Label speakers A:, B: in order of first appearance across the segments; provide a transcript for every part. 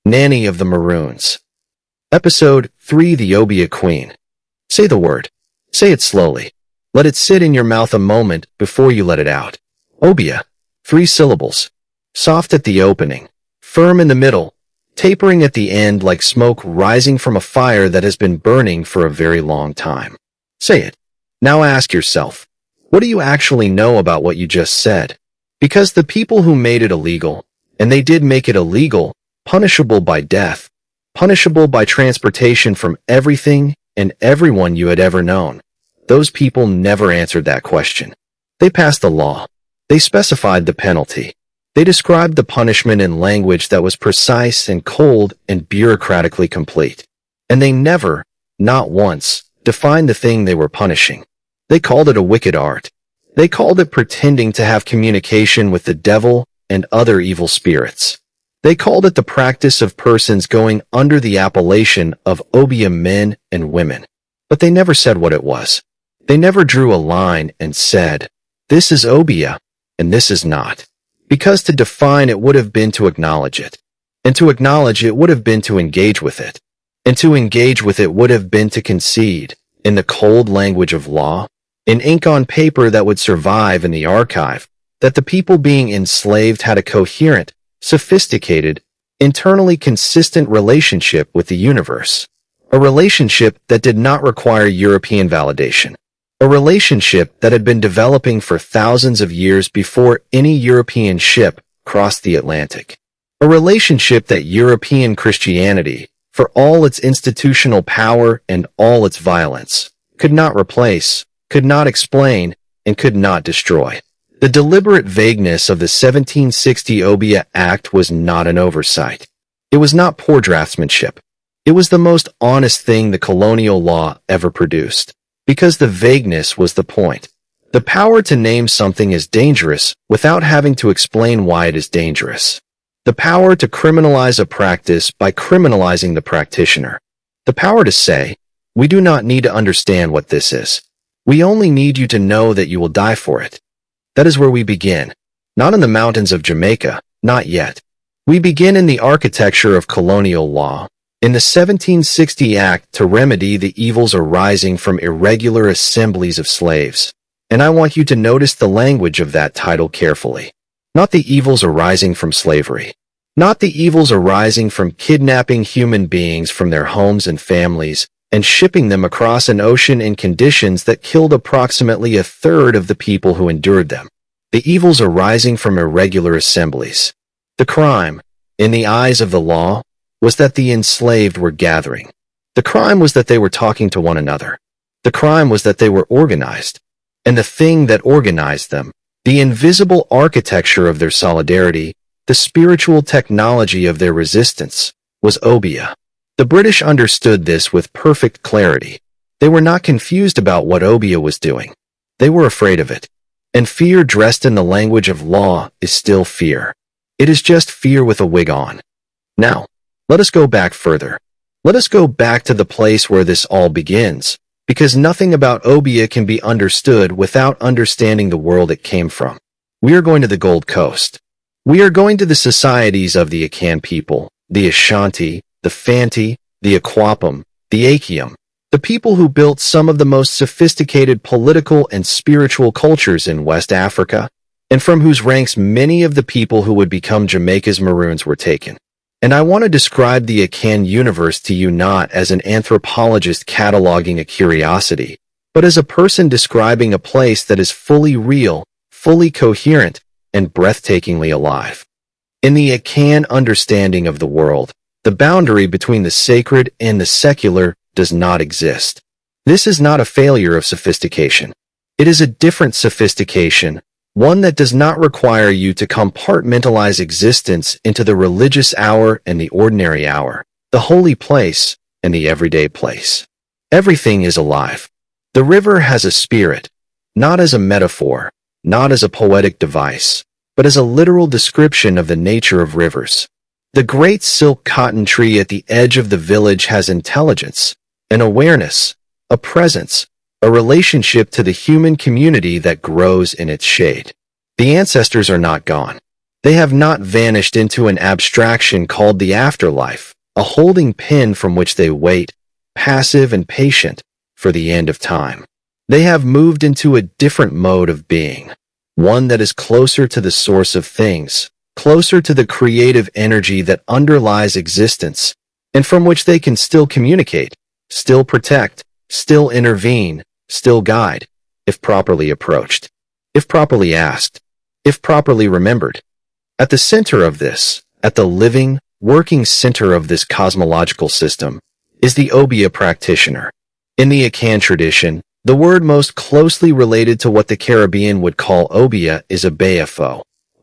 A: Nanny of the Maroons. Episode 3: The Obeah Queen. Say the word. Say it slowly. Let it sit in your mouth a moment before you let it out. Obeah. 3 syllables. Soft at the opening, firm in the middle, tapering at the end like smoke rising from a fire that has been burning for a very long time. Say it. Now ask yourself, what do you actually know about what you just said? Because the people who made it illegal, and they did make it illegal, punishable by death, punishable by transportation from everything and everyone you had ever known, those people never answered that question. They passed the law. They specified the penalty. They described the punishment in language that was precise and cold and bureaucratically complete. And they never, not once, defined the thing they were punishing. They called it a wicked art. They called it pretending to have communication with the devil and other evil spirits. They called it the practice of persons going under the appellation of Obeah men and women. But they never said what it was. They never drew a line and said, this is Obeah, and this is not. Because to define it would have been to acknowledge it. And to acknowledge it would have been to engage with it. And to engage with it would have been to concede, in the cold language of law, in ink on paper that would survive in the archive, that the people being enslaved had a coherent, sophisticated, internally consistent relationship with the universe. A relationship that did not require European validation. A relationship that had been developing for thousands of years before any European ship crossed the Atlantic. A relationship that European Christianity, for all its institutional power and all its violence, could not replace, could not explain, and could not destroy. The deliberate vagueness of the 1760 Obeah Act was not an oversight. It was not poor draftsmanship. It was the most honest thing the colonial law ever produced. Because the vagueness was the point. The power to name something as dangerous without having to explain why it is dangerous. The power to criminalize a practice by criminalizing the practitioner. The power to say, we do not need to understand what this is. We only need you to know that you will die for it. That is where we begin. Not in the mountains of Jamaica, not yet. We begin in the architecture of colonial law. In the 1760 Act to remedy the evils arising from irregular assemblies of slaves. And I want you to notice the language of that title carefully. Not the evils arising from slavery. Not the evils arising from kidnapping human beings from their homes and families and shipping them across an ocean in conditions that killed approximately a third of the people who endured them. The evils arising from irregular assemblies. The crime, in the eyes of the law, was that the enslaved were gathering. The crime was that they were talking to one another. The crime was that they were organized. And the thing that organized them, the invisible architecture of their solidarity, the spiritual technology of their resistance, was Obeah. The British understood this with perfect clarity. They were not confused about what Obeah was doing. They were afraid of it. And fear dressed in the language of law is still fear. It is just fear with a wig on. Now, let us go back further. Let us go back to the place where this all begins, because nothing about Obeah can be understood without understanding the world it came from. We are going to the Gold Coast. We are going to the societies of the Akan people, the Ashanti, the Fanti, the Aquapum, the Akium, the people who built some of the most sophisticated political and spiritual cultures in West Africa, and from whose ranks many of the people who would become Jamaica's Maroons were taken. And I want to describe the Akan universe to you not as an anthropologist cataloging a curiosity, but as a person describing a place that is fully real, fully coherent, and breathtakingly alive. In the Akan understanding of the world, the boundary between the sacred and the secular does not exist. This is not a failure of sophistication. It is a different sophistication, one that does not require you to compartmentalize existence into the religious hour and the ordinary hour, the holy place and the everyday place. Everything is alive. The river has a spirit, not as a metaphor, not as a poetic device, but as a literal description of the nature of rivers. The great silk cotton tree at the edge of the village has intelligence, an awareness, a presence, a relationship to the human community that grows in its shade. The ancestors are not gone. They have not vanished into an abstraction called the afterlife, a holding pin from which they wait, passive and patient, for the end of time. They have moved into a different mode of being, one that is closer to the source of things, closer to the creative energy that underlies existence, and from which they can still communicate, still protect, still intervene, still guide, if properly approached, if properly asked, if properly remembered. At the center of this, at the living, working center of this cosmological system, is the Obeah practitioner. In the Akan tradition, the word most closely related to what the Caribbean would call Obeah is Obeah,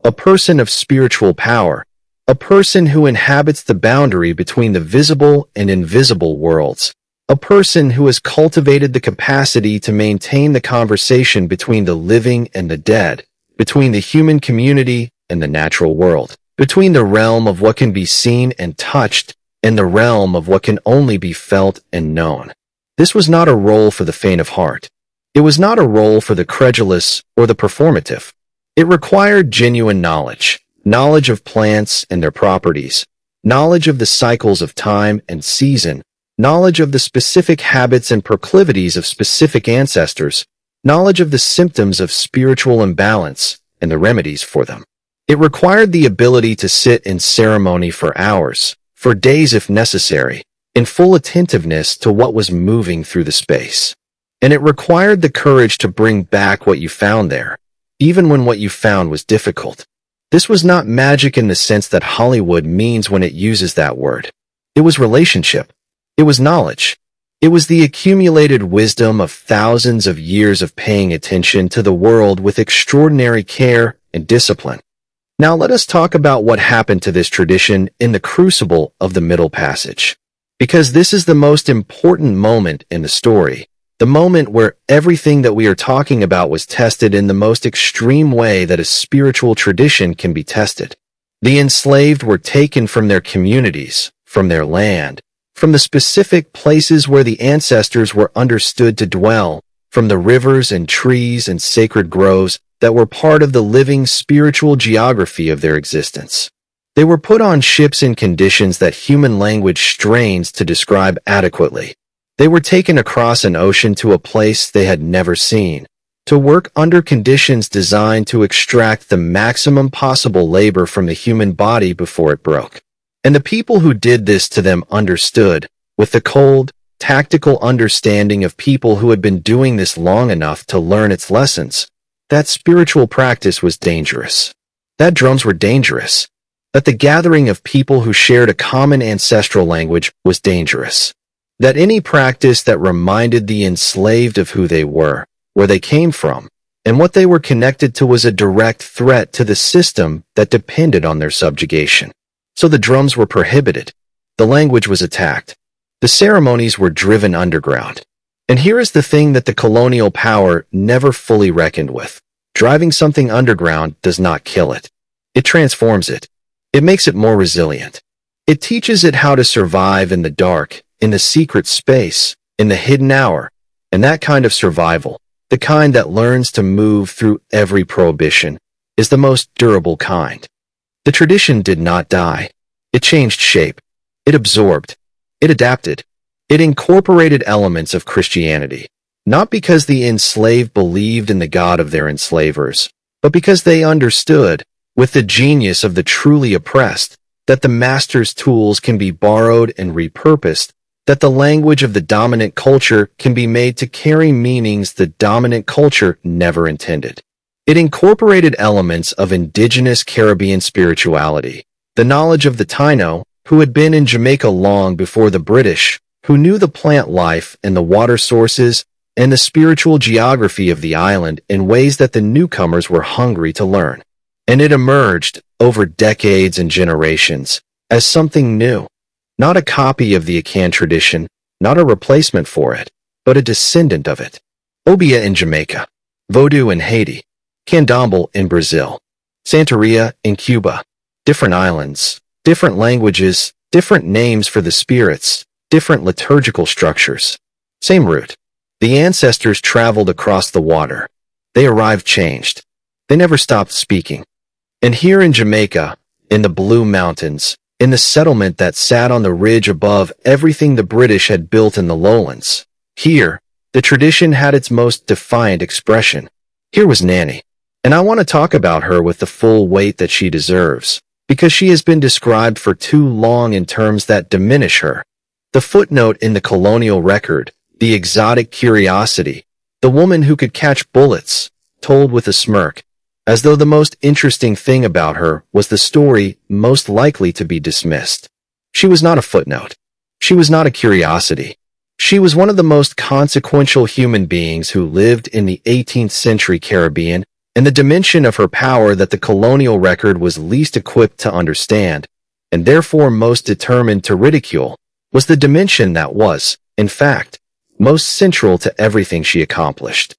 A: a person of spiritual power, a person who inhabits the boundary between the visible and invisible worlds, a person who has cultivated the capacity to maintain the conversation between the living and the dead, between the human community and the natural world, between the realm of what can be seen and touched and the realm of what can only be felt and known. This was not a role for the faint of heart. It was not a role for the credulous or the performative. It required genuine knowledge, knowledge of plants and their properties, knowledge of the cycles of time and season, knowledge of the specific habits and proclivities of specific ancestors, knowledge of the symptoms of spiritual imbalance and the remedies for them. It required the ability to sit in ceremony for hours, for days if necessary, in full attentiveness to what was moving through the space. And it required the courage to bring back what you found there, even when what you found was difficult. This was not magic in the sense that Hollywood means when it uses that word. It was relationship. It was knowledge. It was the accumulated wisdom of thousands of years of paying attention to the world with extraordinary care and discipline. Now let us talk about what happened to this tradition in the crucible of the Middle Passage. Because this is the most important moment in the story, the moment where everything that we are talking about was tested in the most extreme way that a spiritual tradition can be tested. The enslaved were taken from their communities, from their land, from the specific places where the ancestors were understood to dwell, from the rivers and trees and sacred groves that were part of the living spiritual geography of their existence. They were put on ships in conditions that human language strains to describe adequately. They were taken across an ocean to a place they had never seen, to work under conditions designed to extract the maximum possible labor from the human body before it broke. And the people who did this to them understood, with the cold, tactical understanding of people who had been doing this long enough to learn its lessons, that spiritual practice was dangerous, that drums were dangerous, that the gathering of people who shared a common ancestral language was dangerous, that any practice that reminded the enslaved of who they were, where they came from, and what they were connected to was a direct threat to the system that depended on their subjugation. So the drums were prohibited, the language was attacked, the ceremonies were driven underground. And here is the thing that the colonial power never fully reckoned with. Driving something underground does not kill it. It transforms it. It makes it more resilient. It teaches it how to survive in the dark, in the secret space, in the hidden hour, and that kind of survival, the kind that learns to move through every prohibition, is the most durable kind. The tradition did not die. It changed shape. It absorbed. It adapted. It incorporated elements of Christianity, not because the enslaved believed in the God of their enslavers, but because they understood, with the genius of the truly oppressed, that the master's tools can be borrowed and repurposed, that the language of the dominant culture can be made to carry meanings the dominant culture never intended. It incorporated elements of indigenous Caribbean spirituality, the knowledge of the Taino, who had been in Jamaica long before the British, who knew the plant life and the water sources and the spiritual geography of the island in ways that the newcomers were hungry to learn. And it emerged, over decades and generations, as something new, not a copy of the Akan tradition, not a replacement for it, but a descendant of it. Obeah in Jamaica, Vodou in Haiti, Candomblé in Brazil, Santeria in Cuba. Different islands, different languages, different names for the spirits, different liturgical structures. Same route. The ancestors traveled across the water. They arrived changed. They never stopped speaking. And here in Jamaica, in the Blue Mountains, in the settlement that sat on the ridge above everything the British had built in the lowlands, here, the tradition had its most defiant expression. Here was Nanny. And I want to talk about her with the full weight that she deserves, because she has been described for too long in terms that diminish her. The footnote in the colonial record, the exotic curiosity, the woman who could catch bullets, told with a smirk, as though the most interesting thing about her was the story most likely to be dismissed. She was not a footnote. She was not a curiosity. She was one of the most consequential human beings who lived in the 18th century Caribbean, and the dimension of her power that the colonial record was least equipped to understand, and therefore most determined to ridicule, was the dimension that was, in fact, most central to everything she accomplished.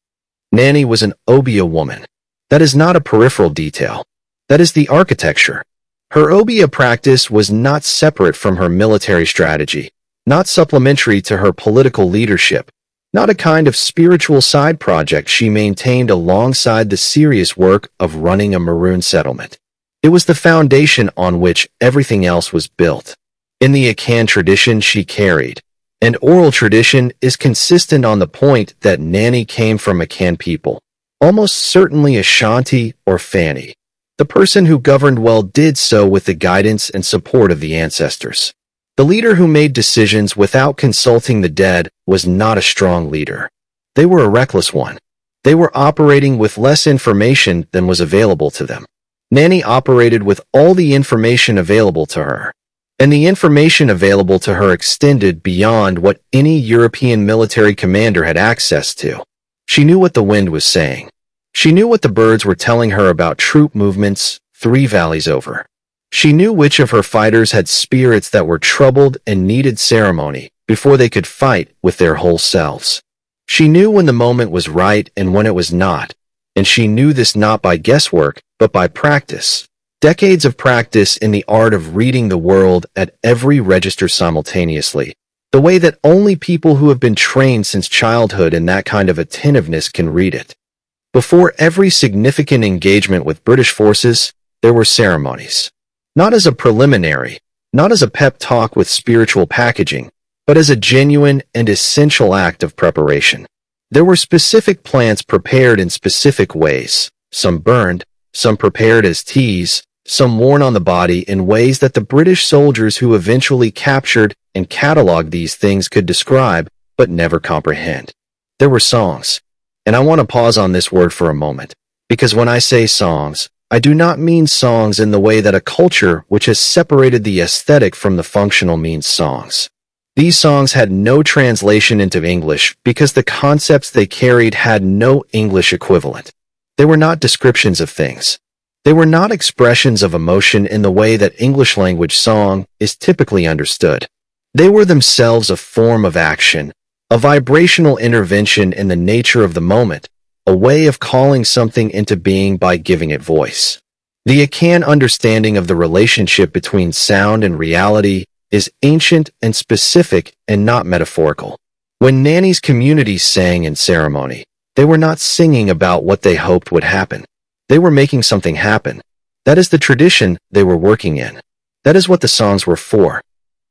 A: Nanny was an Obeah woman. That is not a peripheral detail. That is the architecture. Her Obeah practice was not separate from her military strategy, not supplementary to her political leadership, not a kind of spiritual side project she maintained alongside the serious work of running a Maroon settlement. It was the foundation on which everything else was built. In the Akan tradition she carried, and oral tradition is consistent on the point that Nanny came from Akan people, almost certainly Ashanti or Fanny. The person who governed well did so with the guidance and support of the ancestors. The leader who made decisions without consulting the dead was not a strong leader. They were a reckless one. They were operating with less information than was available to them. Nanny operated with all the information available to her. And the information available to her extended beyond what any European military commander had access to. She knew what the wind was saying. She knew what the birds were telling her about troop movements 3 valleys over. She knew which of her fighters had spirits that were troubled and needed ceremony before they could fight with their whole selves. She knew when the moment was right and when it was not, and she knew this not by guesswork, but by practice. Decades of practice in the art of reading the world at every register simultaneously, the way that only people who have been trained since childhood in that kind of attentiveness can read it. Before every significant engagement with British forces, there were ceremonies. Not as a preliminary, not as a pep talk with spiritual packaging, but as a genuine and essential act of preparation. There were specific plants prepared in specific ways, some burned, some prepared as teas, some worn on the body in ways that the British soldiers who eventually captured and cataloged these things could describe, but never comprehend. There were songs. And I want to pause on this word for a moment, because when I say songs, I do not mean songs in the way that a culture which has separated the aesthetic from the functional means songs. These songs had no translation into English because the concepts they carried had no English equivalent. They were not descriptions of things. They were not expressions of emotion in the way that English language song is typically understood. They were themselves a form of action, a vibrational intervention in the nature of the moment, a way of calling something into being by giving it voice. The Akan understanding of the relationship between sound and reality is ancient and specific and not metaphorical. When Nanny's community sang in ceremony, they were not singing about what they hoped would happen. They were making something happen. That is the tradition they were working in. That is what the songs were for.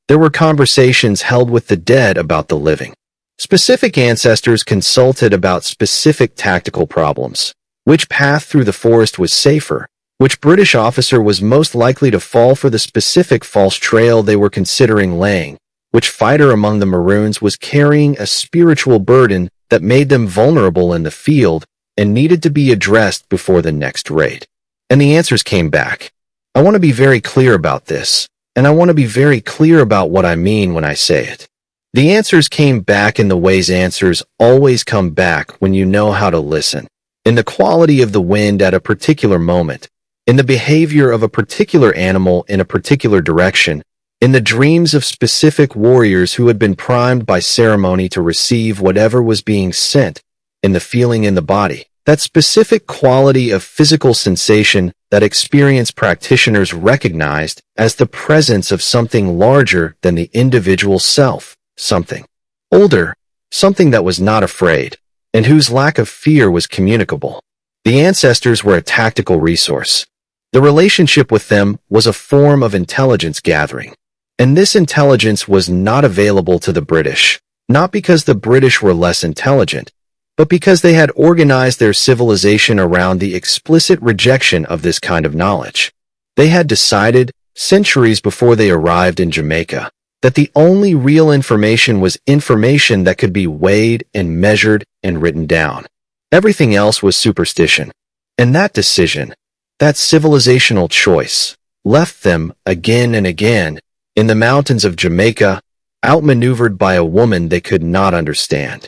A: There were conversations held with the dead about the living. Specific ancestors consulted about specific tactical problems. Which path through the forest was safer? Which British officer was most likely to fall for the specific false trail they were considering laying? Which fighter among the Maroons was carrying a spiritual burden that made them vulnerable in the field and needed to be addressed before the next raid? And the answers came back. I want to be very clear about this, and I want to be very clear about what I mean when I say it. The answers came back in the ways answers always come back when you know how to listen, in the quality of the wind at a particular moment, in the behavior of a particular animal in a particular direction, in the dreams of specific warriors who had been primed by ceremony to receive whatever was being sent, in the feeling in the body, that specific quality of physical sensation that experienced practitioners recognized as the presence of something larger than the individual self. Something older, something that was not afraid, and whose lack of fear was communicable. The ancestors were a tactical resource. The relationship with them was a form of intelligence gathering. And this intelligence was not available to the British, not because the British were less intelligent, but because they had organized their civilization around the explicit rejection of this kind of knowledge. They had decided, centuries before they arrived in Jamaica, that the only real information was information that could be weighed and measured and written down. Everything else was superstition. And that decision, that civilizational choice, left them again and again in the mountains of Jamaica, outmaneuvered by a woman they could not understand.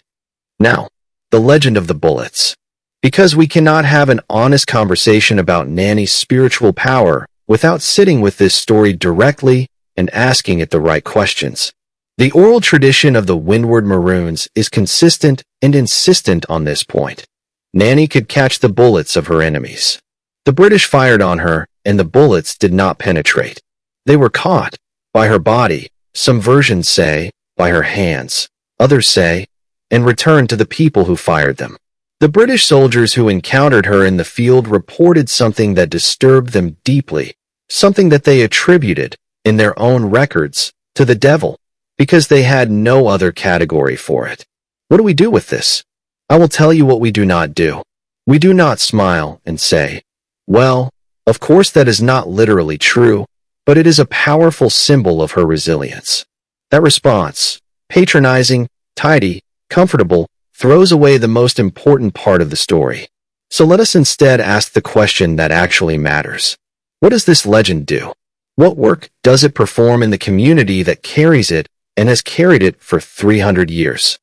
A: Now, the legend of the bullets. Because we cannot have an honest conversation about Nanny's spiritual power without sitting with this story directly and asking it the right questions. The oral tradition of the Windward Maroons is consistent and insistent on this point. Nanny could catch the bullets of her enemies. The British fired on her, and the bullets did not penetrate. They were caught by her body, some versions say, by her hands, others say, and returned to the people who fired them. The British soldiers who encountered her in the field reported something that disturbed them deeply, something that they attributed, in their own records, to the devil, because they had no other category for it. What do we do with this? I will tell you what we do not do. We do not smile and say, well, of course that is not literally true, but it is a powerful symbol of her resilience. That response, patronizing, tidy, comfortable, throws away the most important part of the story. So let us instead ask the question that actually matters. What does this legend do? What work does it perform in the community that carries it and has carried it for 300 years?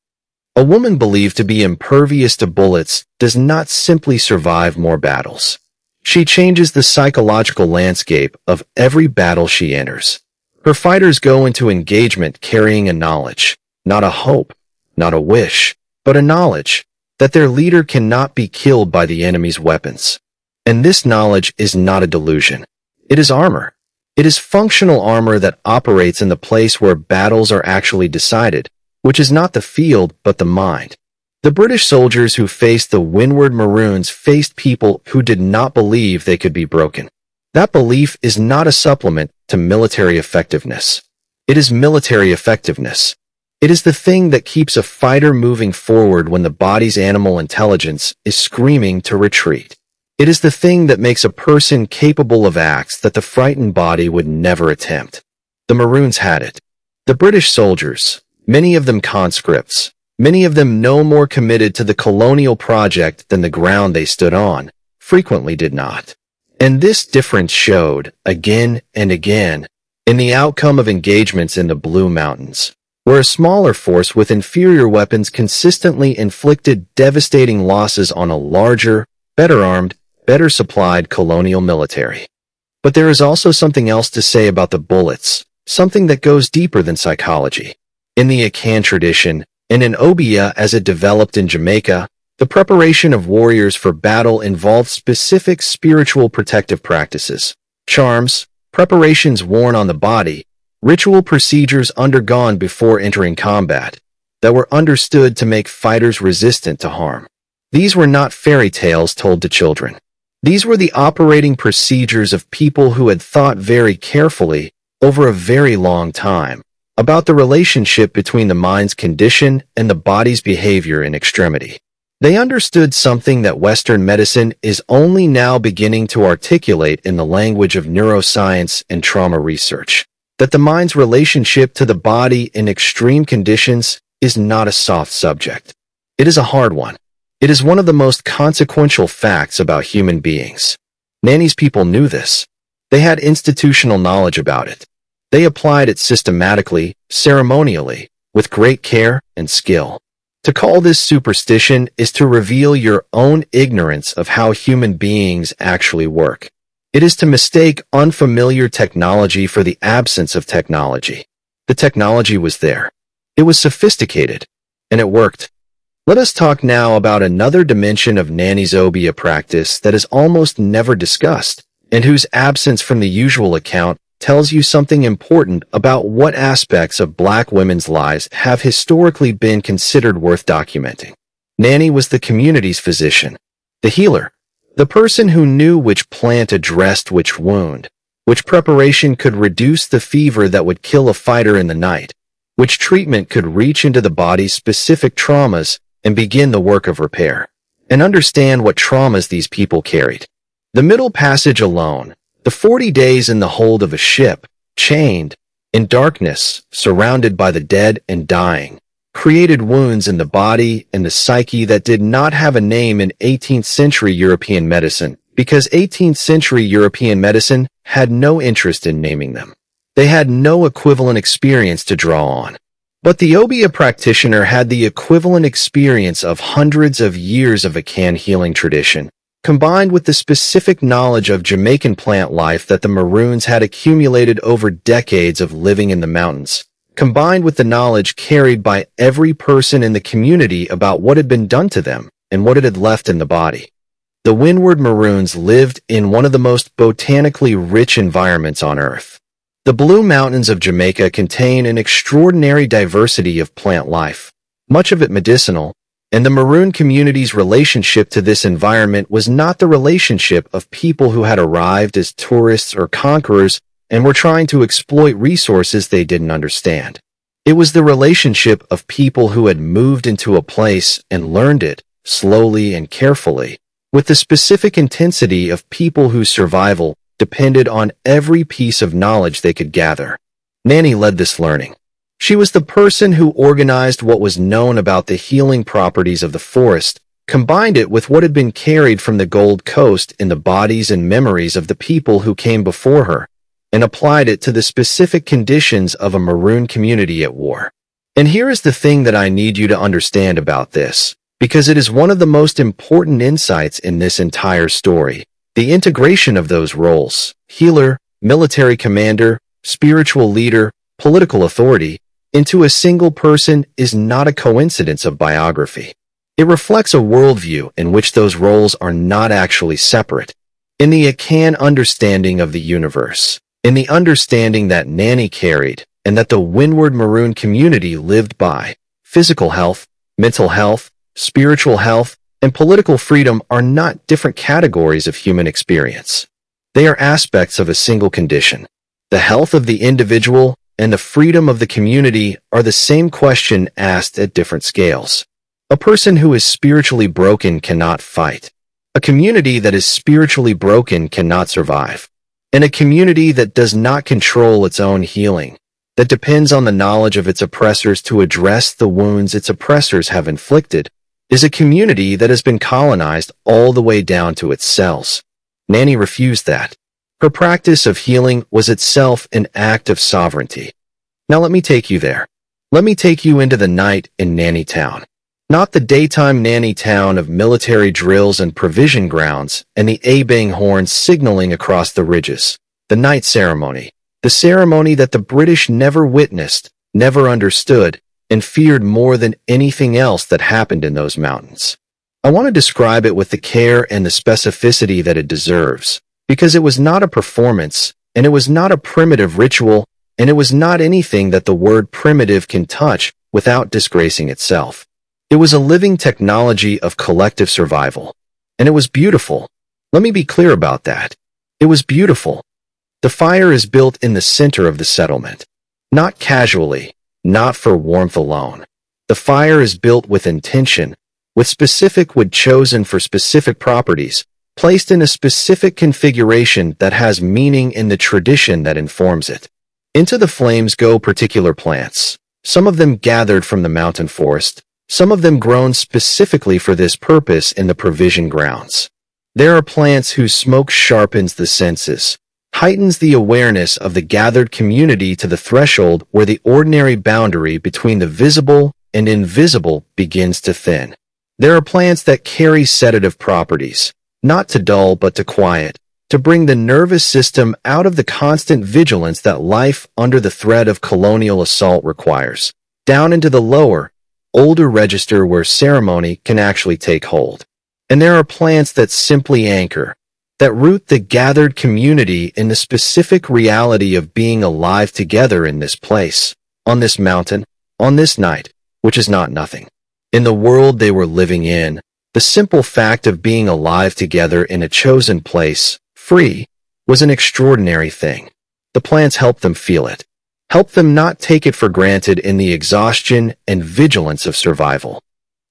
A: A woman believed to be impervious to bullets does not simply survive more battles. She changes the psychological landscape of every battle she enters. Her fighters go into engagement carrying a knowledge, not a hope, not a wish, but a knowledge that their leader cannot be killed by the enemy's weapons. And this knowledge is not a delusion. It is armor. It is functional armor that operates in the place where battles are actually decided, which is not the field but the mind. The British soldiers who faced the Windward Maroons faced people who did not believe they could be broken. That belief is not a supplement to military effectiveness. It is military effectiveness. It is the thing that keeps a fighter moving forward when the body's animal intelligence is screaming to retreat. It is the thing that makes a person capable of acts that the frightened body would never attempt. The Maroons had it. The British soldiers, many of them conscripts, many of them no more committed to the colonial project than the ground they stood on, frequently did not. And this difference showed, again and again, in the outcome of engagements in the Blue Mountains, where a smaller force with inferior weapons consistently inflicted devastating losses on a larger, better armed, better supplied colonial military. But there is also something else to say about the bullets, something that goes deeper than psychology. In the Akan tradition, and in Obeah as it developed in Jamaica, the preparation of warriors for battle involved specific spiritual protective practices, charms, preparations worn on the body, ritual procedures undergone before entering combat, that were understood to make fighters resistant to harm. These were not fairy tales told to children. These were the operating procedures of people who had thought very carefully, over a very long time, about the relationship between the mind's condition and the body's behavior in extremity. They understood something that Western medicine is only now beginning to articulate in the language of neuroscience and trauma research, that the mind's relationship to the body in extreme conditions is not a soft subject. It is a hard one. It is one of the most consequential facts about human beings. Nanny's people knew this. They had institutional knowledge about it. They applied it systematically, ceremonially, with great care and skill. To call this superstition is to reveal your own ignorance of how human beings actually work. It is to mistake unfamiliar technology for the absence of technology. The technology was there. It was sophisticated, and it worked. Let us talk now about another dimension of Nanny's Obeah practice that is almost never discussed, and whose absence from the usual account tells you something important about what aspects of Black women's lives have historically been considered worth documenting. Nanny was the community's physician, the healer, The person who knew which plant addressed which wound, which preparation could reduce the fever that would kill a fighter in the night, which treatment could reach into the body's specific traumas and begin the work of repair, and understand what traumas these people carried. The Middle Passage alone, the 40 days in the hold of a ship, chained, in darkness, surrounded by the dead and dying, created wounds in the body and the psyche that did not have a name in 18th century European medicine, because 18th century European medicine had no interest in naming them. They had no equivalent experience to draw on. But the Obeah practitioner had the equivalent experience of hundreds of years of Akan healing tradition, combined with the specific knowledge of Jamaican plant life that the Maroons had accumulated over decades of living in the mountains, combined with the knowledge carried by every person in the community about what had been done to them and what it had left in the body. The Windward Maroons lived in one of the most botanically rich environments on Earth. The Blue Mountains of Jamaica contain an extraordinary diversity of plant life, much of it medicinal, and the Maroon community's relationship to this environment was not the relationship of people who had arrived as tourists or conquerors and were trying to exploit resources they didn't understand. It was the relationship of people who had moved into a place and learned it, slowly and carefully, with the specific intensity of people whose survival depended on every piece of knowledge they could gather. Nanny led this learning. She was the person who organized what was known about the healing properties of the forest, combined it with what had been carried from the Gold Coast in the bodies and memories of the people who came before her, and applied it to the specific conditions of a Maroon community at war. And here is the thing that I need you to understand about this, because it is one of the most important insights in this entire story. The integration of those roles, healer, military commander, spiritual leader, political authority, into a single person is not a coincidence of biography. It reflects a worldview in which those roles are not actually separate. In the Akan understanding of the universe, in the understanding that Nanny carried and that the Windward Maroon community lived by, physical health, mental health, spiritual health, and political freedom are not different categories of human experience. They are aspects of a single condition. The health of the individual and the freedom of the community are the same question asked at different scales. A person who is spiritually broken cannot fight. A community that is spiritually broken cannot survive. And a community that does not control its own healing, that depends on the knowledge of its oppressors to address the wounds its oppressors have inflicted, is a community that has been colonized all the way down to its cells. Nanny refused that. Her practice of healing was itself an act of sovereignty. Now let me take you there. Let me take you into the night in Nanny Town. Not the daytime Nanny Town of military drills and provision grounds and the A-bang horns signaling across the ridges. The night ceremony. The ceremony that the British never witnessed, never understood, and feared more than anything else that happened in those mountains. I want to describe it with the care and the specificity that it deserves, because it was not a performance, and it was not a primitive ritual, and it was not anything that the word primitive can touch without disgracing itself. It was a living technology of collective survival. And it was beautiful. Let me be clear about that. It was beautiful. The fire is built in the center of the settlement. Not casually, not for warmth alone. The fire is built with intention, with specific wood chosen for specific properties, placed in a specific configuration that has meaning in the tradition that informs it. Into the flames go particular plants, some of them gathered from the mountain forest, some of them grown specifically for this purpose in the provision grounds. There are plants whose smoke sharpens the senses, heightens the awareness of the gathered community to the threshold where the ordinary boundary between the visible and invisible begins to thin. There are plants that carry sedative properties, not to dull but to quiet, to bring the nervous system out of the constant vigilance that life under the threat of colonial assault requires, down into the lower, older register where ceremony can actually take hold. And there are plants that simply anchor, that root the gathered community in the specific reality of being alive together in this place, on this mountain, on this night, which is not nothing. In the world they were living in, The simple fact of being alive together in a chosen place, free, was an extraordinary thing. The plants helped them feel it, helped them not take it for granted in the exhaustion and vigilance of survival.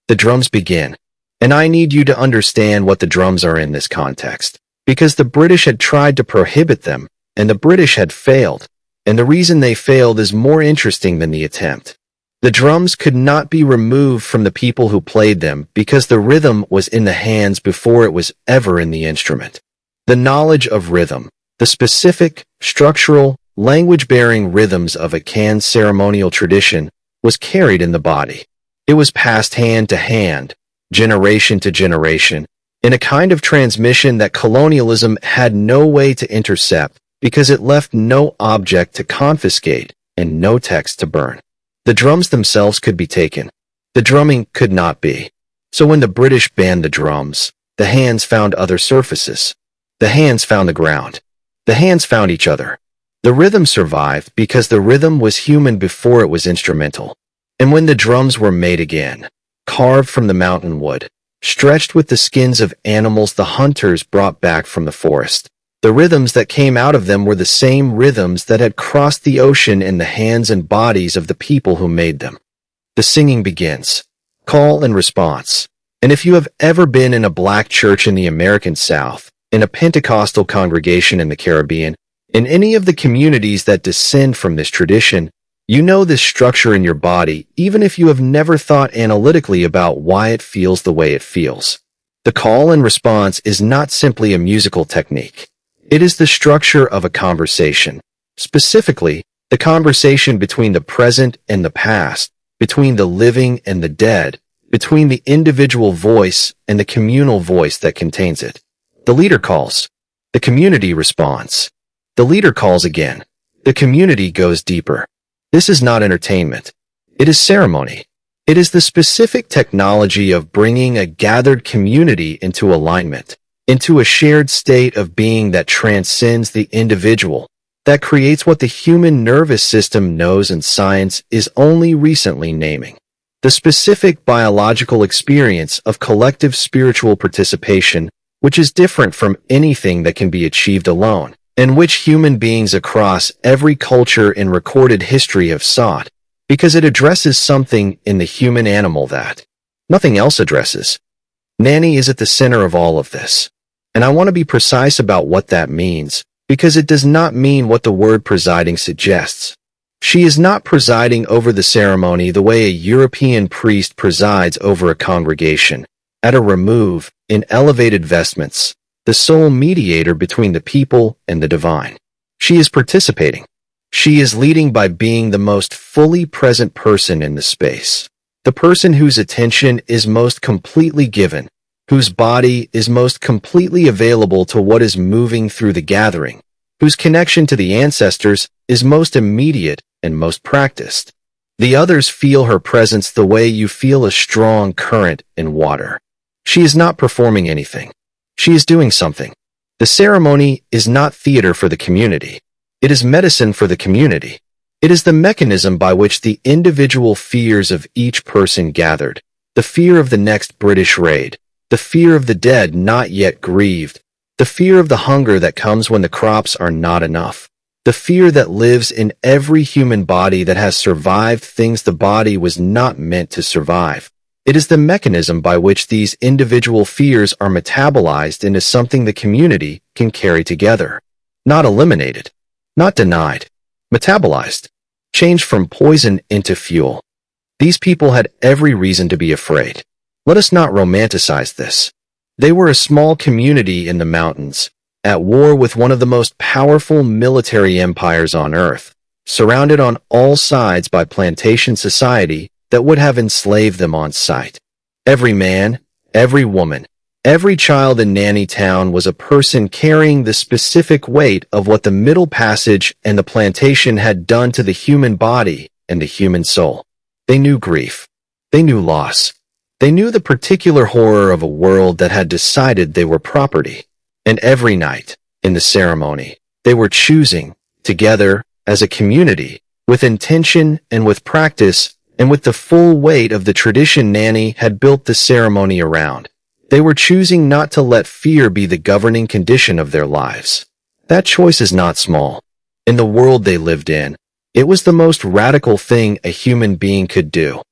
A: The drums begin, and I need you to understand what the drums are in this context, because the British had tried to prohibit them, and the British had failed, and the reason they failed is more interesting than the attempt. The drums could not be removed from the people who played them because the rhythm was in the hands before it was ever in the instrument. The knowledge of rhythm, the specific, structural, language-bearing rhythms of Akan's ceremonial tradition, was carried in the body. It was passed hand to hand, generation to generation, in a kind of transmission that colonialism had no way to intercept because it left no object to confiscate and no text to burn. The drums themselves could be taken. The drumming could not be. So when the British banned the drums, the hands found other surfaces. The hands found the ground. The hands found each other. The rhythm survived because the rhythm was human before it was instrumental. And when the drums were made again, carved from the mountain wood, stretched with the skins of animals the hunters brought back from the forest, the rhythms that came out of them were the same rhythms that had crossed the ocean in the hands and bodies of the people who made them. The singing begins. Call and response. And if you have ever been in a black church in the American South, in a Pentecostal congregation in the Caribbean, in any of the communities that descend from this tradition, you know this structure in your body, even if you have never thought analytically about why it feels the way it feels. The call and response is not simply a musical technique. It is the structure of a conversation, specifically, the conversation between the present and the past, between the living and the dead, between the individual voice and the communal voice that contains it. The leader calls. The community responds. The leader calls again. The community goes deeper. This is not entertainment. It is ceremony. It is the specific technology of bringing a gathered community into alignment, into a shared state of being that transcends the individual, that creates what the human nervous system knows and science is only recently naming. The specific biological experience of collective spiritual participation, which is different from anything that can be achieved alone, and which human beings across every culture in recorded history have sought, because it addresses something in the human animal that nothing else addresses. Nanny is at the center of all of this. And I want to be precise about what that means, because it does not mean what the word presiding suggests. She is not presiding over the ceremony the way a European priest presides over a congregation, at a remove, in elevated vestments, the sole mediator between the people and the divine. She is participating. She is leading by being the most fully present person in the space, the person whose attention is most completely given, whose body is most completely available to what is moving through the gathering, whose connection to the ancestors is most immediate and most practiced. The others feel her presence the way you feel a strong current in water. She is not performing anything. She is doing something. The ceremony is not theater for the community. It is medicine for the community. It is the mechanism by which the individual fears of each person gathered, the fear of the next British raid, the fear of the dead not yet grieved, the fear of the hunger that comes when the crops are not enough, the fear that lives in every human body that has survived things the body was not meant to survive. It is the mechanism by which these individual fears are metabolized into something the community can carry together. Not eliminated, not denied, metabolized, changed from poison into fuel. These people had every reason to be afraid. Let us not romanticize this. They were a small community in the mountains, at war with one of the most powerful military empires on earth, surrounded on all sides by plantation society that would have enslaved them on sight. Every man, every woman, every child in Nanny Town was a person carrying the specific weight of what the Middle Passage and the plantation had done to the human body and the human soul. They knew grief. They knew loss. They knew the particular horror of a world that had decided they were property. And every night, in the ceremony, they were choosing, together, as a community, with intention and with practice, and with the full weight of the tradition Nanny had built the ceremony around. They were choosing not to let fear be the governing condition of their lives. That choice is not small. In the world they lived in, it was the most radical thing a human being could do.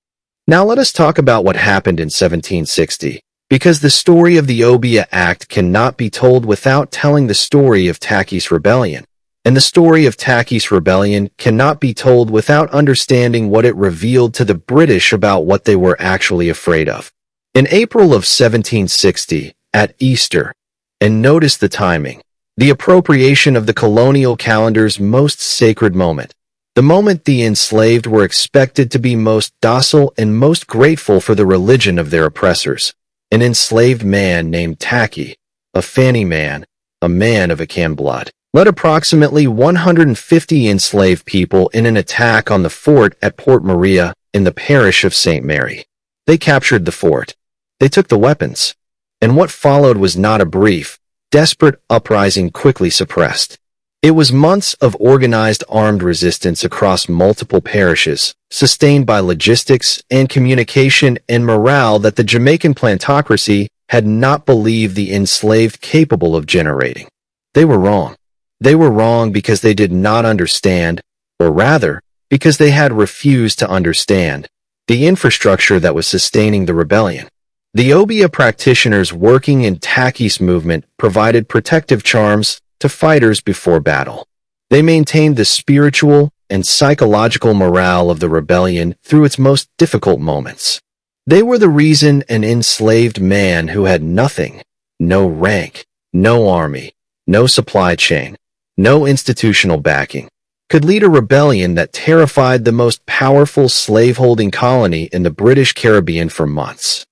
A: Now let us talk about what happened in 1760, because the story of the Obeah Act cannot be told without telling the story of Tacky's Rebellion. And the story of Tacky's Rebellion cannot be told without understanding what it revealed to the British about what they were actually afraid of. In April of 1760, at Easter, and notice the timing, the appropriation of the colonial calendar's most sacred moment, the moment the enslaved were expected to be most docile and most grateful for the religion of their oppressors, an enslaved man named Tacky, a Fanny man, a man of Akan blood, led approximately 150 enslaved people in an attack on the fort at Port Maria in the parish of St. Mary. They captured the fort. They took the weapons. And what followed was not a brief, desperate uprising quickly suppressed. It was months of organized armed resistance across multiple parishes, sustained by logistics and communication and morale that the Jamaican plantocracy had not believed the enslaved capable of generating. They were wrong. They were wrong because they did not understand, or rather, because they had refused to understand, the infrastructure that was sustaining the rebellion. The Obeah practitioners working in Tacky's movement provided protective charms to fighters before battle. They maintained the spiritual and psychological morale of the rebellion through its most difficult moments. They were the reason an enslaved man who had nothing, no rank, no army, no supply chain, no institutional backing, could lead a rebellion that terrified the most powerful slaveholding colony in the British Caribbean for months.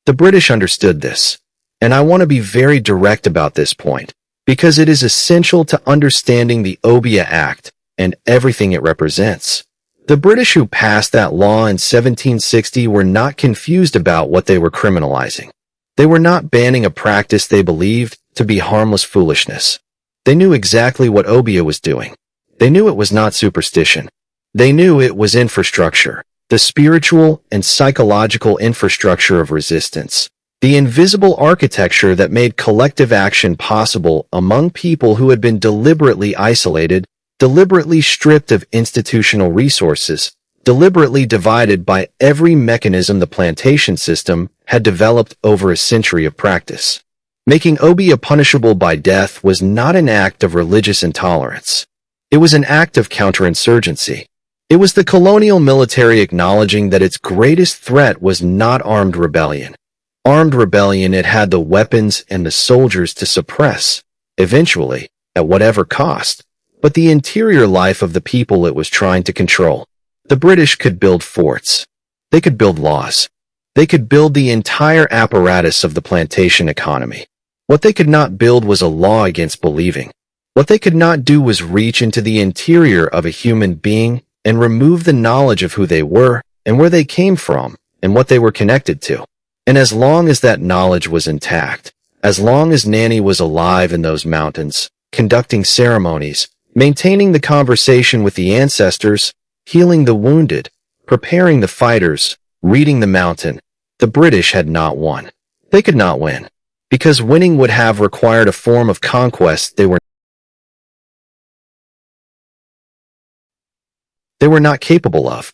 A: The British understood this, and I want to be very direct about this point, because it is essential to understanding the Obeah Act and everything it represents. The British who passed that law in 1760 were not confused about what they were criminalizing. They were not banning a practice they believed to be harmless foolishness. They knew exactly what Obeah was doing. They knew it was not superstition. They knew it was infrastructure, the spiritual and psychological infrastructure of resistance, the invisible architecture that made collective action possible among people who had been deliberately isolated, deliberately stripped of institutional resources, deliberately divided by every mechanism the plantation system had developed over a century of practice. Making Obeah punishable by death was not an act of religious intolerance. It was an act of counterinsurgency. It was the colonial military acknowledging that its greatest threat was not armed rebellion. Armed rebellion it had the weapons and the soldiers to suppress, eventually, at whatever cost, but the interior life of the people it was trying to control. The British could build forts. They could build laws. They could build the entire apparatus of the plantation economy. What they could not build was a law against believing. What they could not do was reach into the interior of a human being and remove the knowledge of who they were and where they came from and what they were connected to. And as long as that knowledge was intact, as long as Nanny was alive in those mountains, conducting ceremonies, maintaining the conversation with the ancestors, healing the wounded, preparing the fighters, reading the mountain, the British had not won. They could not win, because winning would have required a form of conquest they were not capable of.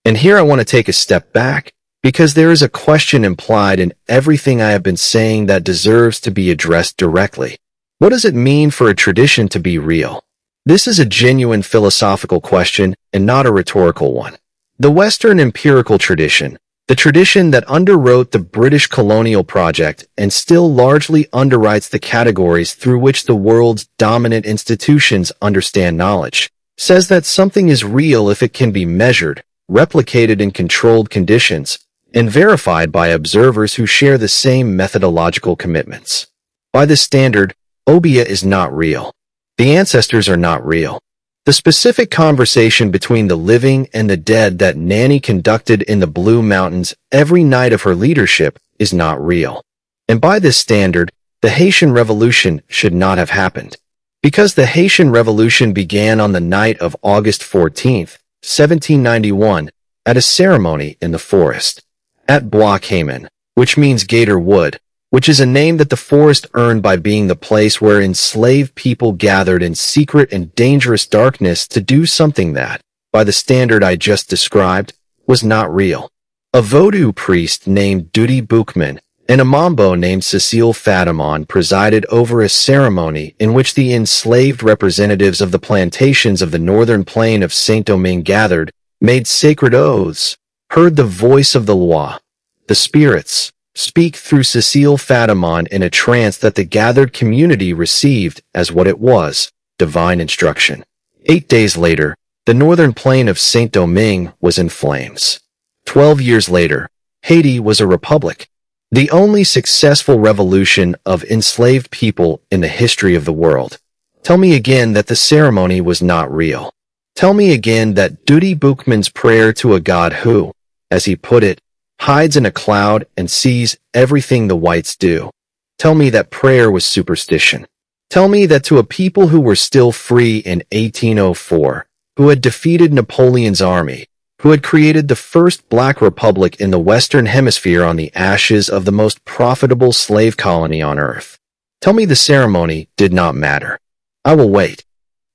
A: And here I want to take a step back, because there is a question implied in everything I have been saying that deserves to be addressed directly. What does it mean for a tradition to be real? This is a genuine philosophical question and not a rhetorical one. The Western empirical tradition, the tradition that underwrote the British colonial project and still largely underwrites the categories through which the world's dominant institutions understand knowledge, says that something is real if it can be measured, replicated in controlled conditions, and verified by observers who share the same methodological commitments. By this standard, Obeah is not real. The ancestors are not real. The specific conversation between the living and the dead that Nanny conducted in the Blue Mountains every night of her leadership is not real. And by this standard, the Haitian Revolution should not have happened. Because the Haitian Revolution began on the night of August 14th, 1791, at a ceremony in the forest. At Bois Cayman, which means Gator Wood, which is a name that the forest earned by being the place where enslaved people gathered in secret and dangerous darkness to do something that, by the standard I just described, was not real. A voodoo priest named Duty Boukman and a mambo named Cecile Fatimon presided over a ceremony in which the enslaved representatives of the plantations of the northern plain of Saint-Domingue gathered, made sacred oaths, heard the voice of the Loa, the spirits, speak through Cecile Fatimon in a trance that the gathered community received as what it was, divine instruction. 8 days later, the northern plain of Saint-Domingue was in flames. 12 years later, Haiti was a republic, the only successful revolution of enslaved people in the history of the world. Tell me again that the ceremony was not real. Tell me again that Duty Boukman's prayer to a God who, as he put it, hides in a cloud and sees everything the whites do. Tell me that prayer was superstition. Tell me that to a people who were still free in 1804, who had defeated Napoleon's army, who had created the first black republic in the Western Hemisphere on the ashes of the most profitable slave colony on earth. Tell me the ceremony did not matter. I will wait.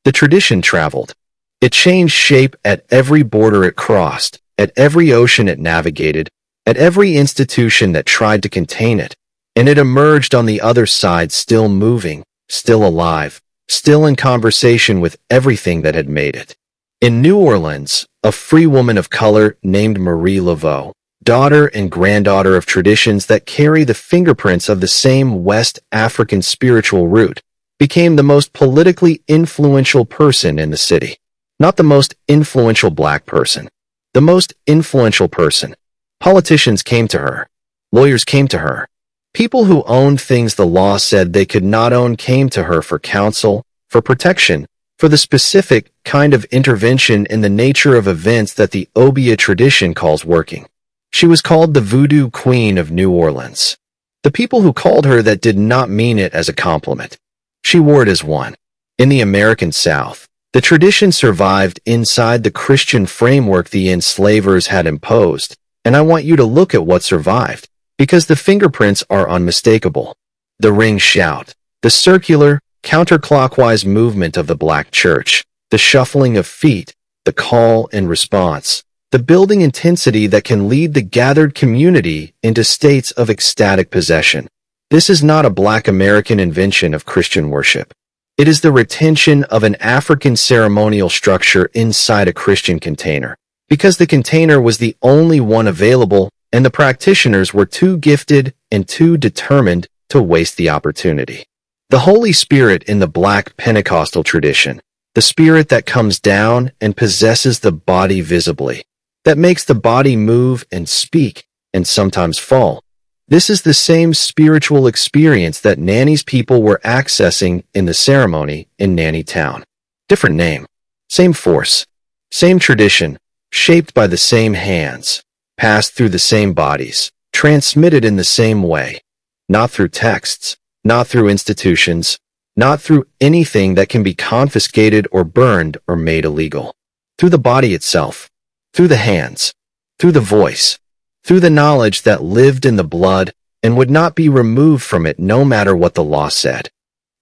A: The tradition traveled. It changed shape at every border it crossed, at every ocean it navigated, at every institution that tried to contain it, and it emerged on the other side still moving, still alive, still in conversation with everything that had made it. In New Orleans, a free woman of color named Marie Laveau, daughter and granddaughter of traditions that carry the fingerprints of the same West African spiritual root, became the most politically influential person in the city. Not the most influential black person. The most influential person. Politicians came to her. Lawyers came to her. People who owned things the law said they could not own came to her for counsel, for protection, for the specific kind of intervention in the nature of events that the Obeah tradition calls working. She was called the Voodoo Queen of New Orleans. The people who called her that did not mean it as a compliment. She wore it as one. In the American South, the tradition survived inside the Christian framework the enslavers had imposed, and I want you to look at what survived, because the fingerprints are unmistakable. The ring shout, the circular, counterclockwise movement of the black church, the shuffling of feet, the call and response, the building intensity that can lead the gathered community into states of ecstatic possession. This is not a black American invention of Christian worship. It is the retention of an African ceremonial structure inside a Christian container, because the container was the only one available and the practitioners were too gifted and too determined to waste the opportunity. The Holy Spirit in the Black Pentecostal tradition, the Spirit that comes down and possesses the body visibly, that makes the body move and speak and sometimes fall. This is the same spiritual experience that Nanny's people were accessing in the ceremony in Nanny Town. Different name, same force, same tradition, shaped by the same hands, passed through the same bodies, transmitted in the same way, not through texts, not through institutions, not through anything that can be confiscated or burned or made illegal. Through the body itself, through the hands, through the voice, through the knowledge that lived in the blood and would not be removed from it no matter what the law said.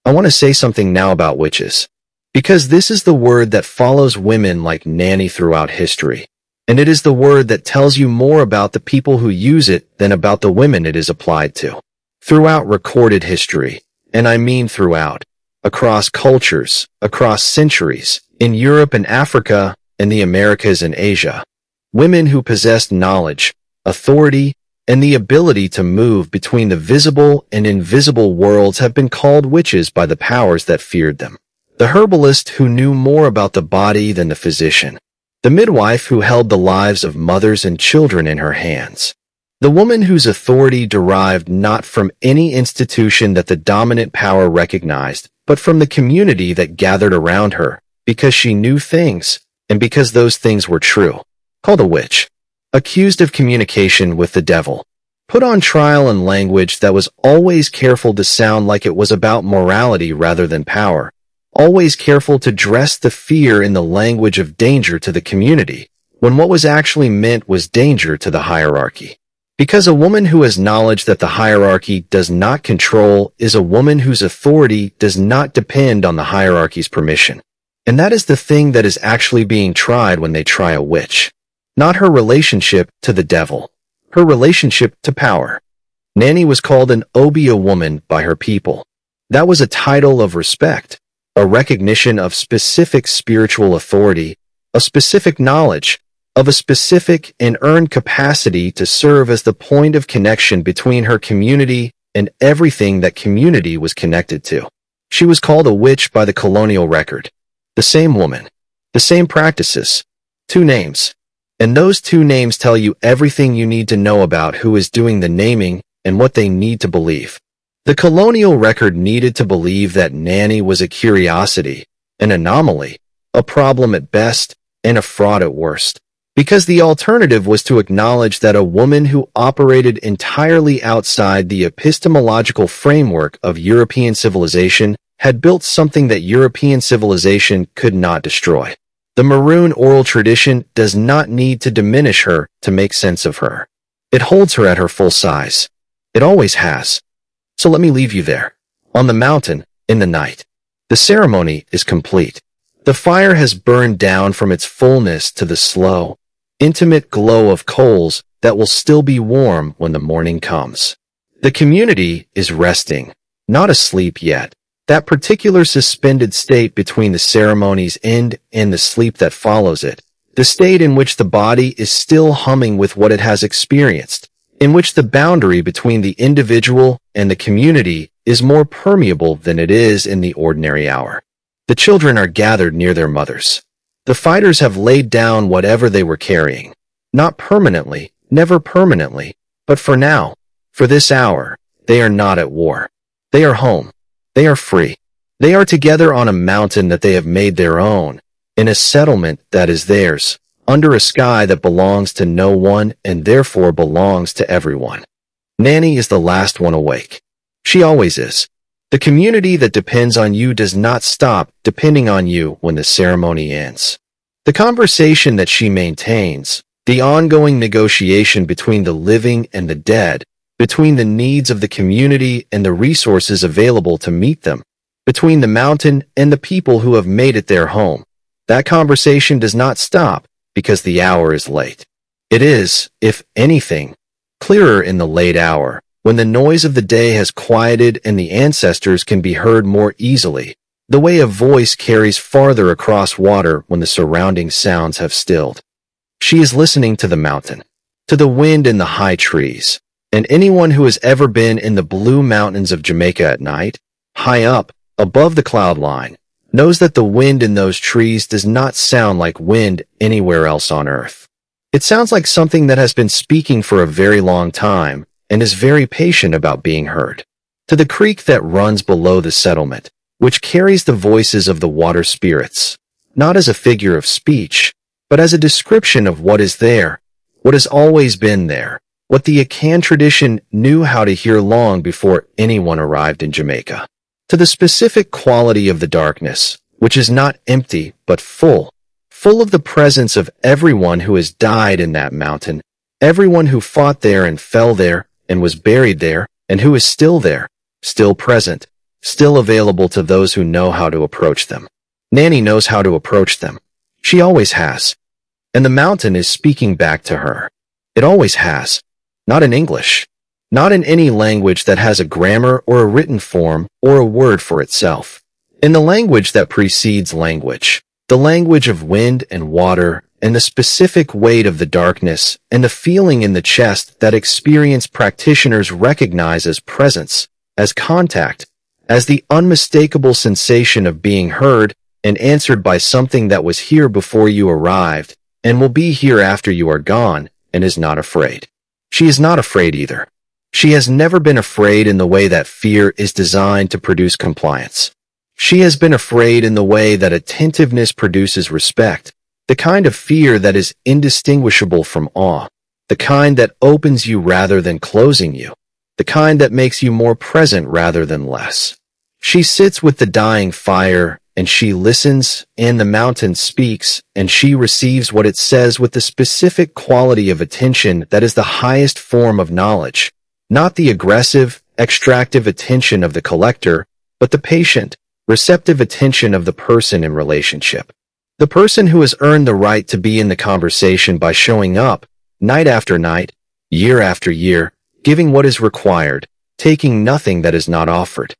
A: I want to say something now about witches, because this is the word that follows women like Nanny throughout history, and it is the word that tells you more about the people who use it than about the women it is applied to. Throughout recorded history, and I mean throughout, across cultures, across centuries, in Europe and Africa, and the Americas and Asia, women who possessed knowledge, authority, and the ability to move between the visible and invisible worlds have been called witches by the powers that feared them. The herbalist who knew more about the body than the physician. The midwife who held the lives of mothers and children in her hands. The woman whose authority derived not from any institution that the dominant power recognized, but from the community that gathered around her, because she knew things, and because those things were true. Called a witch. Accused of communication with the devil. Put on trial in language that was always careful to sound like it was about morality rather than power. Always careful to dress the fear in the language of danger to the community, when what was actually meant was danger to the hierarchy. Because a woman who has knowledge that the hierarchy does not control is a woman whose authority does not depend on the hierarchy's permission. And that is the thing that is actually being tried when they try a witch. Not her relationship to the devil, her relationship to power. Nanny was called an Obeah woman by her people. That was a title of respect, a recognition of specific spiritual authority, a specific knowledge, of a specific and earned capacity to serve as the point of connection between her community and everything that community was connected to. She was called a witch by the colonial record. The same woman, the same practices, 2 names. And those 2 names tell you everything you need to know about who is doing the naming and what they need to believe. The colonial record needed to believe that Nanny was a curiosity, an anomaly, a problem at best, and a fraud at worst. Because the alternative was to acknowledge that a woman who operated entirely outside the epistemological framework of European civilization had built something that European civilization could not destroy. The Maroon oral tradition does not need to diminish her to make sense of her. It holds her at her full size. It always has. So let me leave you there, on the mountain, in the night. The ceremony is complete. The fire has burned down from its fullness to the slow, intimate glow of coals that will still be warm when the morning comes. The community is resting, not asleep yet. That particular suspended state between the ceremony's end and the sleep that follows it, the state in which the body is still humming with what it has experienced, in which the boundary between the individual and the community is more permeable than it is in the ordinary hour. The children are gathered near their mothers. The fighters have laid down whatever they were carrying. Not permanently, never permanently, but for now, for this hour, they are not at war. They are home. They are free. They are together on a mountain that they have made their own, in a settlement that is theirs, under a sky that belongs to no one and therefore belongs to everyone. Nanny is the last one awake. She always is. The community that depends on you does not stop depending on you when the ceremony ends. The conversation that she maintains, the ongoing negotiation between the living and the dead, between the needs of the community and the resources available to meet them, between the mountain and the people who have made it their home, that conversation does not stop because the hour is late. It is, if anything, clearer in the late hour, when the noise of the day has quieted and the ancestors can be heard more easily, the way a voice carries farther across water when the surrounding sounds have stilled. She is listening to the mountain, to the wind in the high trees, and anyone who has ever been in the blue mountains of Jamaica at night, high up, above the cloud line, knows that the wind in those trees does not sound like wind anywhere else on earth. It sounds like something that has been speaking for a very long time, and is very patient about being heard. To the creek that runs below the settlement, which carries the voices of the water spirits, not as a figure of speech, but as a description of what is there, what has always been there, what the Akan tradition knew how to hear long before anyone arrived in Jamaica. To the specific quality of the darkness, which is not empty but full of the presence of everyone who has died in that mountain, everyone who fought there and fell there, and was buried there, and who is still there, still present, still available to those who know how to approach them. Nanny knows how to approach them. She always has. And the mountain is speaking back to her. It always has. Not in English. Not in any language that has a grammar or a written form or a word for itself. In the language that precedes language. The language of wind and water and the specific weight of the darkness and the feeling in the chest that experienced practitioners recognize as presence, as contact, as the unmistakable sensation of being heard and answered by something that was here before you arrived and will be here after you are gone and is not afraid. She is not afraid either. She has never been afraid in the way that fear is designed to produce compliance. She has been afraid in the way that attentiveness produces respect. The kind of fear that is indistinguishable from awe, the kind that opens you rather than closing you, the kind that makes you more present rather than less. She sits with the dying fire and she listens, and the mountain speaks, and she receives what it says with the specific quality of attention that is the highest form of knowledge, not the aggressive, extractive attention of the collector, but the patient, receptive attention of the person in relationship. The person who has earned the right to be in the conversation by showing up, night after night, year after year, giving what is required, taking nothing that is not offered.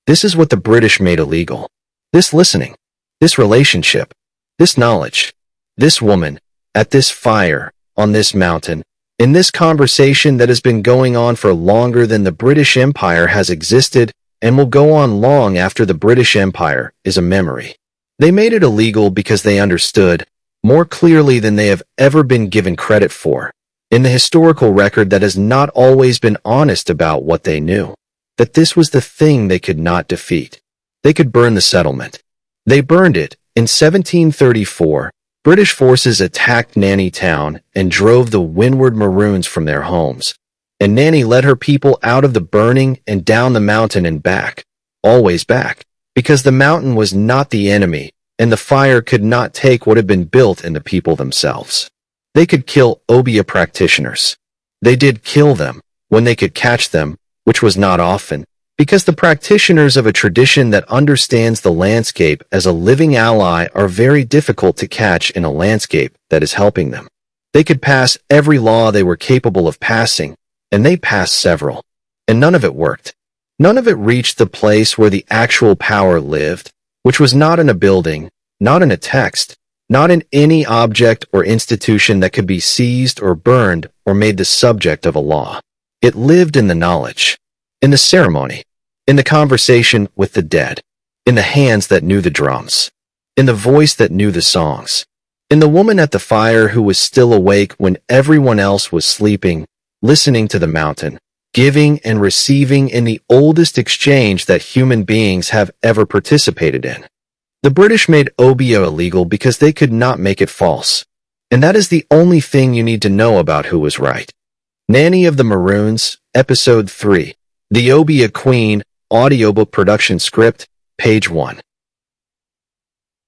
A: This is what the British made illegal. This listening, this relationship, this knowledge, this woman, at this fire, on this mountain, in this conversation that has been going on for longer than the British Empire has existed and will go on long after the British Empire is a memory. They made it illegal because they understood, more clearly than they have ever been given credit for, in the historical record that has not always been honest about what they knew, that this was the thing they could not defeat. They could burn the settlement. They burned it. In 1734, British forces attacked Nanny town and drove the windward Maroons from their homes, and Nanny led her people out of the burning and down the mountain and back, always back, because the mountain was not the enemy, and the fire could not take what had been built in the people themselves. They could kill Obeah practitioners. They did kill them, when they could catch them, which was not often, because the practitioners of a tradition that understands the landscape as a living ally are very difficult to catch in a landscape that is helping them. They could pass every law they were capable of passing, and they passed several, and none of it worked. None of it reached the place where the actual power lived, which was not in a building, not in a text, not in any object or institution that could be seized or burned or made the subject of a law. It lived in the knowledge, in the ceremony, in the conversation with the dead, in the hands that knew the drums, in the voice that knew the songs, in the woman at the fire who was still awake when everyone else was sleeping, listening to the mountain, giving and receiving in the oldest exchange that human beings have ever participated in. The British made Obeah illegal because they could not make it false, and that is the only thing you need to know about who was right. Nanny of the Maroons, Episode 3, The Obeah Queen, audiobook production script, page 1.